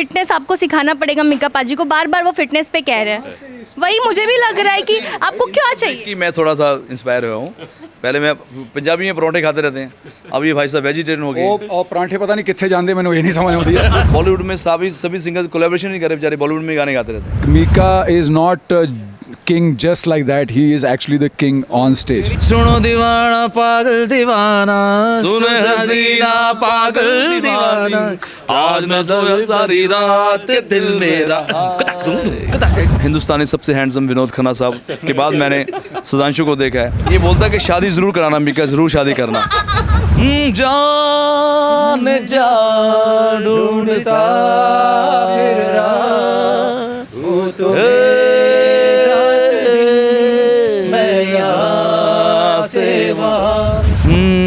Fitness आपको सिखाना पड़ेगा मीका पाजी को, बार बार वो फिटनेस पे कह रहे हैं, वही मुझे भी लग रहा है कि आपको क्या चाहिए। कि मैं थोड़ा सा इंस्पायर हुआ हूँ। पहले मैं पंजाबी में परोठे खाते रहते हैं, अब ये भाई साहब वेजिटेरियन हो गए। और परांठे पता नहीं कितने जानते, मैंने ये नहीं समझ आती है। बॉलीवुड में सभी सिंगर्स कोलैबोरेशन नहीं करे बेचारे, बॉलीवुड में गाने गाते रहते हैं। Mika is not king just like that, he is actually the king on stage. सुनो दीवाना पागल दीवाना, सुनो हसीना पागल दीवाना, आज मैं सोया सारी रात दिल मेरा। हिंदुस्तानी सबसे हैंडसम विनोद खन्ना साहब के बाद मैंने सुधांशु को देखा है। ये बोलता है कि शादी जरूर कराना मीका, जरूर शादी करना। जान जा ढूंढता फिर रहा वो तो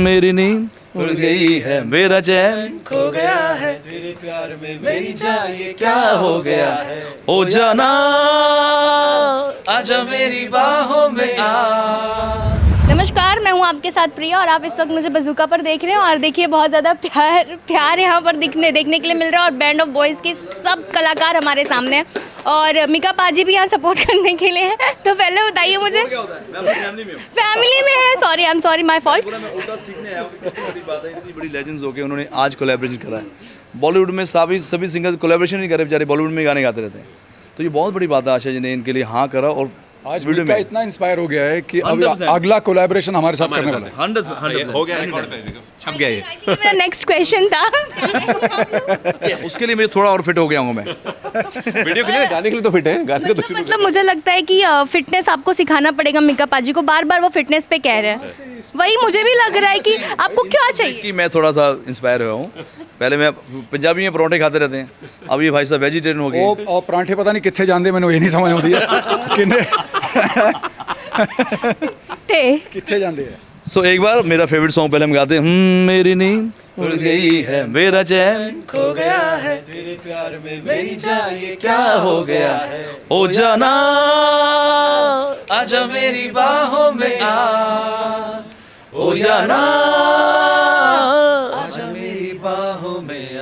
मेरी नींद उड़ गई है, मेरा चैन खो गया है, तेरे प्यार में मेरी जान ये क्या हो गया है। ओ जाना आजा मेरी बाहों में आ। नमस्कार, मैं हूँ आपके साथ प्रिया और आप इस वक्त मुझे बज़ूका पर देख रहे हैं। और देखिए बहुत ज़्यादा प्यार यहाँ पर देखने के लिए मिल रहा है और बैंड ऑफ बॉयज़ के सब कलाकार हमारे सामने हैं और मीका पाजी भी यहाँ सपोर्ट करने के लिए हैं। तो पहले बताइए मुझे, फैमिली में है। Sorry, I am sorry, my fault. इतनी बड़ी लेजेंड्स हो गए, उन्होंने आज कोलैबोरेशन करा है। बॉलीवुड में सभी सिंगर्स कोलैबोरेशन नहीं करे बेचारे, बॉलीवुड में गाने गाते रहते हैं। तो ये बहुत बड़ी बात है, आशा जी ने इनके लिए हाँ करा और आज वीडियो में इतना इंस्पायर हो गया है कि अब अगला कोलैबोरेशन हमारे साथ करने वाला है। 100 हो गया, छप गया ये। मेरा नेक्स्ट क्वेश्चन था। उसके लिए मैं थोड़ा और फिट हो गया हूँ मैं। वीडियो के लिए, गाने के लिए तो फिट है, गाने को तो मतलब मुझे लगता है कि फिटनेस आपको सिखाना पड़ेगा मीका पाजी को, बार बार वो फिटनेस पे कह रहे हैं, वही मुझे भी लग रहा है कि आपको क्या चाहिए। कि मैं थोड़ा सा इंस्पायर हुआ हूँ। पहले मैं पंजाबी में परोठे खाते रहते हैं, अब ये भाई साहब वेजिटेरियन हो गए। और परांठे पता नहीं कितने जानते, मैंने ये नहीं समझ आती है कितने जानते हैं। सो एक बार मेरा फेवरेट सॉन्ग पहले हम गाते हैं। मेरी नींद उड़ गई है, मेरा चैन खो गया है, तेरे प्यार में मेरी जान ये क्या हो गया है। ओ जाना आजा मेरी बाहों में आ, ओ जाना आजा मेरी बाहों में आ।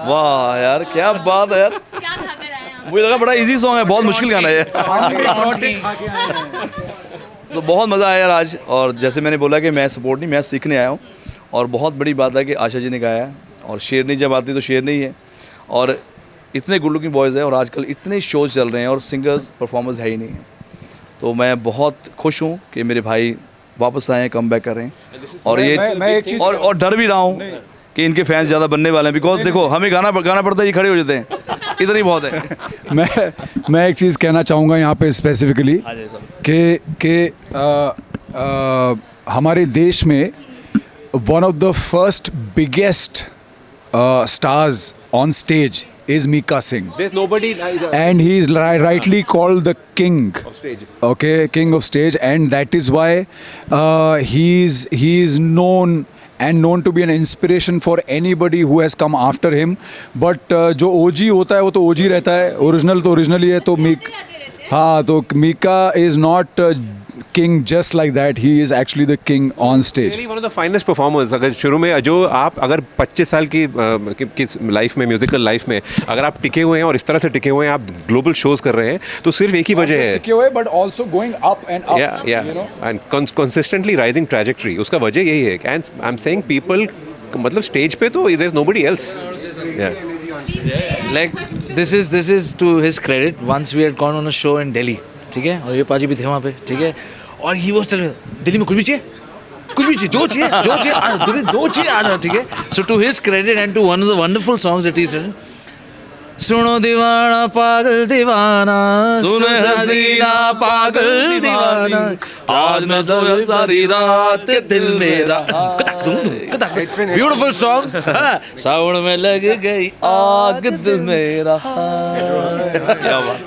वाह यार, क्या बात है यार, क्या खाकर आए आप? मुझे लगा बड़ा इजी सॉन्ग है, बहुत मुश्किल गाना है। तो बहुत मज़ा आया यार आज। और जैसे मैंने बोला कि मैं सपोर्ट नहीं, मैं सीखने आया हूँ। और बहुत बड़ी बात है कि आशा जी ने गाया है और शेरनी जब आती तो शेरनी है। और इतने गुड लुकिंग बॉयज़ हैं और आजकल इतने शोज़ चल रहे हैं और सिंगर्स परफॉर्मर्स है ही नहीं है। तो मैं बहुत खुश हूँ कि मेरे भाई वापस आए हैं, कम बैक कर रहे हैं। और ये और डर भी रहा हूँ कि इनके फैंस ज़्यादा बनने वाले हैं, बिकॉज देखो हमें गाना पड़ता है, ये खड़े हो जाते हैं, इतना ही बहुत है। मैं एक चीज़ कहना चाहूँगा यहाँ पे स्पेसिफिकली कि हमारे देश में one of the first biggest stars on stage is Mika Singh. There's nobody And he is rightly called the king of stage. Okay, king of stage, and that is why he is known to be an inspiration for anybody who has come after him. But जो OG होता है वो तो OG रहता है, original तो original ही है। तो हाँ, तो Mika is not king just like that, he is actually the king on stage. Really one of the finest performers. अगर शुरू में जो आप अगर 25 साल की लाइफ में, म्यूजिकल लाइफ में अगर आप टिके हुए हैं और इस तरह से टिके हुए हैं, आप ग्लोबल शोज कर रहे हैं, तो सिर्फ एक ही वजह है, टिके हुए but also going up and up. yeah you know? and consistently rising trajectory. उसका वजह यही है. And I'm saying people, मतलब स्टेज पे तो there's nobody else. Like this is to his credit. Once we had gone on a show in Delhi, ठीक है, और ये पाजी भी थे वहाँ पे, ठीक है, और he was telling दिल्ली में कुछ भी चाहिए, जो चाहिए दो चाहिए आ जाओ, ठीक है. So to his credit and to one of the wonderful songs that he said, सुनो दीवाना पागल दीवाना, सुनो हसीना पागल दीवाना, आज मैं सोया सारी रात दिल मेरा। Beautiful song. सावन में लग गई आग दिल मेरा।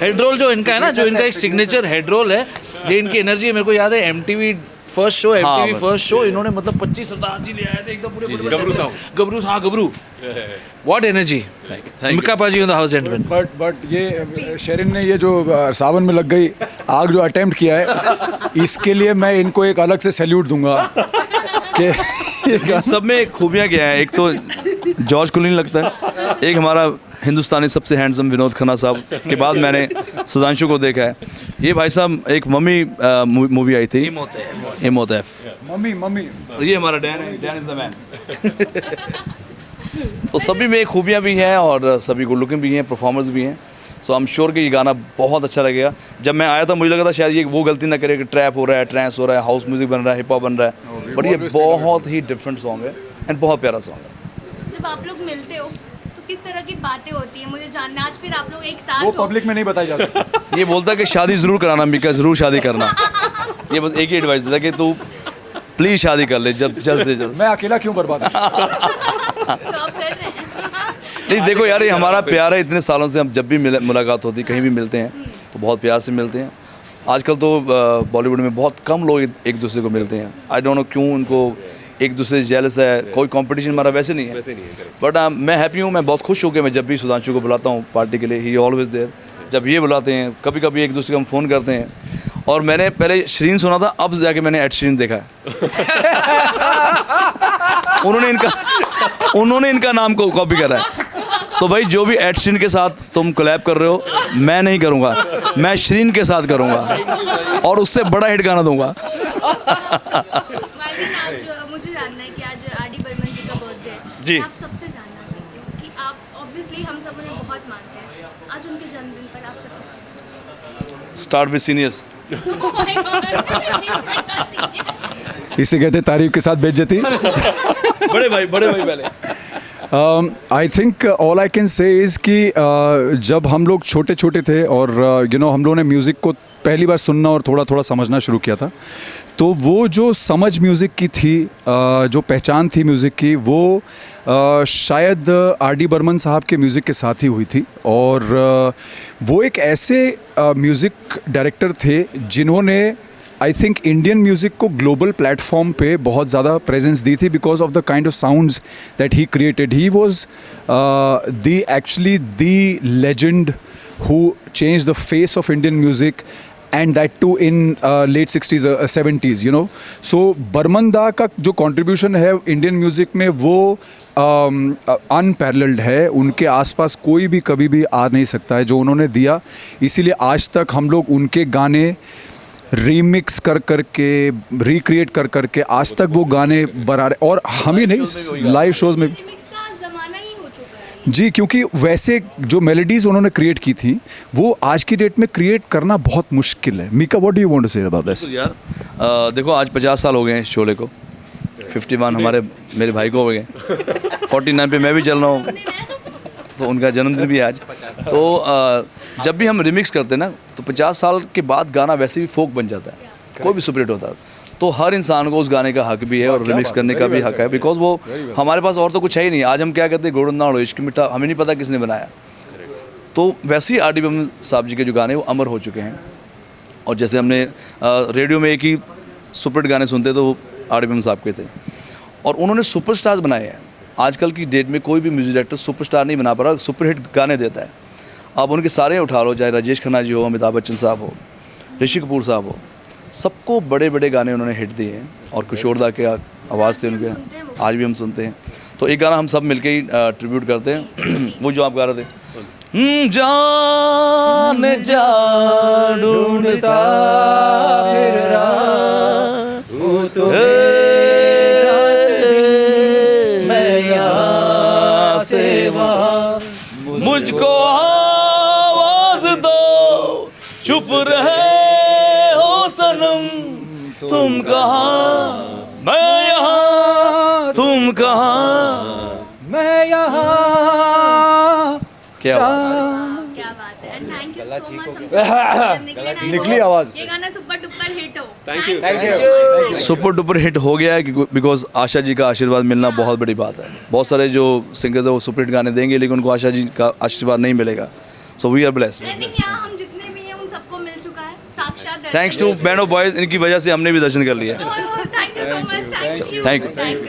हेड रोल जो इनका है ना, जो इनका एक सिग्नेचर हेड रोल है, ये इनकी एनर्जी है। मेरे को याद है MTV फर्स्ट शो इन्होंने मतलब 25 सरदार जी ले आए थे एकदम पूरे गबरू। व्हाट एनर्जी, मीका पाजी on the house gentleman. But ये शेरिन ने ये जो सावन में लग गई आग जो अटेम्प्ट किया है, इसके लिए मैं इनको एक अलग से सैल्यूट दूंगा कि सब में खूबियाँ क्या है। एक तो जॉर्ज क्लूनी लगता है, एक हमारा हिंदुस्तानी सबसे हैंडसम विनोद खन्ना साहब के बाद मैंने सुधांशु को देखा है। ये भाई साहब एक मम्मी मूवी आई थी इमोतैफ। मम्मी ये हमारा डैन है, डैन इज द मैन। तो सभी में खूबियाँ भी हैं और सभी गुड लुकिंग भी हैं, परफॉर्मर्स भी हैं। सो आई एम श्योर कि ये गाना बहुत अच्छा लगेगा। जब मैं आया था मुझे लगा था शायद ये वो गलती ना करे कि ट्रैप हो रहा है, ट्रांस हो रहा है, हाउस म्यूजिक बन रहा है, हिप हॉप बन रहा है, बट ये बहुत ही डिफरेंट सॉन्ग है एंड बहुत प्यारा सॉन्ग है। जब आप लोग मिलते हो तो किस तरह की बातें होती हैं, मुझे जानना। आज फिर आप लोग एक साथ वो हो। पब्लिक में नहीं बताई जा सकती। ये बोलता कि शादी ज़रूर कराना मिका, ज़रूर शादी करना। ये बस एक ही एडवाइस देता कि तू प्लीज़ शादी कर ले जल्द से जल्द। मैं अकेला क्यों बर्बाद तो आप कर रहे हैं। नहीं देखो यार, ये हमारा प्यार है, इतने सालों से हम जब भी मुलाकात होती है, कहीं भी मिलते हैं तो बहुत प्यार से मिलते हैं। आजकल तो बॉलीवुड में बहुत कम लोग एक दूसरे को मिलते हैं। आई डोंट नो क्यों उनको एक दूसरे से जेलस है। कोई कंपटीशन हमारा वैसे नहीं है, बट मैं हैप्पी हूँ, मैं बहुत खुश हूँ कि मैं जब भी सुधांशु को बुलाता हूँ पार्टी के लिए, ही ऑलवेज देयर। जब ये बुलाते हैं, कभी कभी एक दूसरे को हम फ़ोन करते हैं। और मैंने पहले श्रीन सुना था, अब जाके मैंने एड श्रीन देखा है। उन्होंने इनका नाम को कॉपी करा है। तो भाई जो भी एड श्रीन के साथ तुम कोलैब कर रहे हो, मैं नहीं करूँगा, मैं श्रीन के साथ करूँगा और उससे बड़ा हिट गाना दूंगा। आज मुझे जानना है कि आज आर.डी. बर्मन जी का बर्थडे है। जी। आप सबसे जानना चाहती हूँ कि आप ऑब्वियसली हम सब उन्हें बहुत मानते हैं, आज उनके जन्मदिन पर आप सब स्टार्ट विद सीनियर्स। इसे कहते तारीफ के साथ बेइज्जती। बड़े भाई पहले। I think all I can say is कि जब हम लोग छोटे छोटे थे और हम लोगों ने म्यूज़िक को पहली बार सुनना और थोड़ा थोड़ा समझना शुरू किया था, तो वो जो समझ म्यूज़िक की थी, जो पहचान थी म्यूज़िक की, वो शायद आर.डी. बर्मन साहब के म्यूज़िक के साथ ही हुई थी। और वो एक ऐसे म्यूज़िक डायरेक्टर थे जिन्होंने आई थिंक इंडियन म्यूज़िक को ग्लोबल प्लेटफॉर्म पे बहुत ज़्यादा प्रेजेंस दी थी because of the kind of sounds that he created. He was the legend who changed the face of Indian music, and that too in late 60s 70s, so Burman da का जो contribution है Indian music में वो unparalleled है। उनके आसपास कोई भी कभी भी आ नहीं सकता है जो उन्होंने दिया। इसीलिए आज तक हम लोग उनके गाने रीमिक्स कर करके, रिक्रिएट कर करके आज तक वो गाने बना रहे, और हम ही नहीं, लाइव शोज़ में जी, क्योंकि वैसे जो मेलोडीज़ उन्होंने क्रिएट की थी वो आज की डेट में क्रिएट करना बहुत मुश्किल है। Mika, what do you want to say about this? यार देखो, आज 50 साल हो गए हैं इस शोले को, 51 मेरे भाई को हो गए, 49 पे मैं भी चल रहा हूँ, तो उनका जन्मदिन भी है आज। तो जब भी हम रिमिक्स करते हैं ना, तो 50 साल के बाद गाना वैसे भी फोक बन जाता है, कोई भी सुपरहिट होता है। तो हर इंसान को उस गाने का हक भी है और रिमिक्स करने का भी हक है, बिकॉज वो हमारे पास और तो कुछ है ही नहीं। आज हम क्या कहते हैं, गोड़ना और इश्क मिठा, हमें नहीं पता किसने बनाया। तो वैसे ही आर.डी. बर्मन साहब जी के जो गाने वो अमर हो चुके हैं। और जैसे हमने रेडियो में एक ही सुपरहिट गाने सुनते तो वो आर.डी. बर्मन साहब के थे, और उन्होंने सुपरस्टार्स बनाए हैं। आजकल की डेट में कोई भी म्यूजिक डायरेक्टर सुपरस्टार नहीं बना पा रहा, सुपरहिट गाने देता है। आप उनके सारे उठा लो, चाहे राजेश खन्ना जी हो, अमिताभ बच्चन साहब हो, ऋषि कपूर साहब हो, सबको बड़े बड़े गाने उन्होंने हिट दिए हैं। और किशोर दा के आवाज़ थे उनके, आज भी हम सुनते हैं। तो एक गाना हम सब मिलके ही ट्रिब्यूट करते हैं, वो जो आप गा रहे थे, जान जा ढूंढता फिर मैं यहाँ से वहाँ, मुझको आवाज़ दो, चुप रहे सनम, तुम कहाँ मैं यहाँ, तुम कहाँ मैं यहाँ। क्या बात है, and thank you so much हमसे निकली आवाज़। ये गाना सुपर डुपर हिट हो। Thank you. Super duper hit हो गया है बिकॉज आशा जी का आशीर्वाद मिलना बहुत बड़ी बात है। बहुत सारे जो सिंगर्स है वो सुपर हिट गाने देंगे, लेकिन उनको आशा जी का आशीर्वाद नहीं मिलेगा। So we are blessed. Thanks to band of boys, इनकी वजह से हमने भी दर्शन कर लिया। Thank you so much. Thank you. Thank you.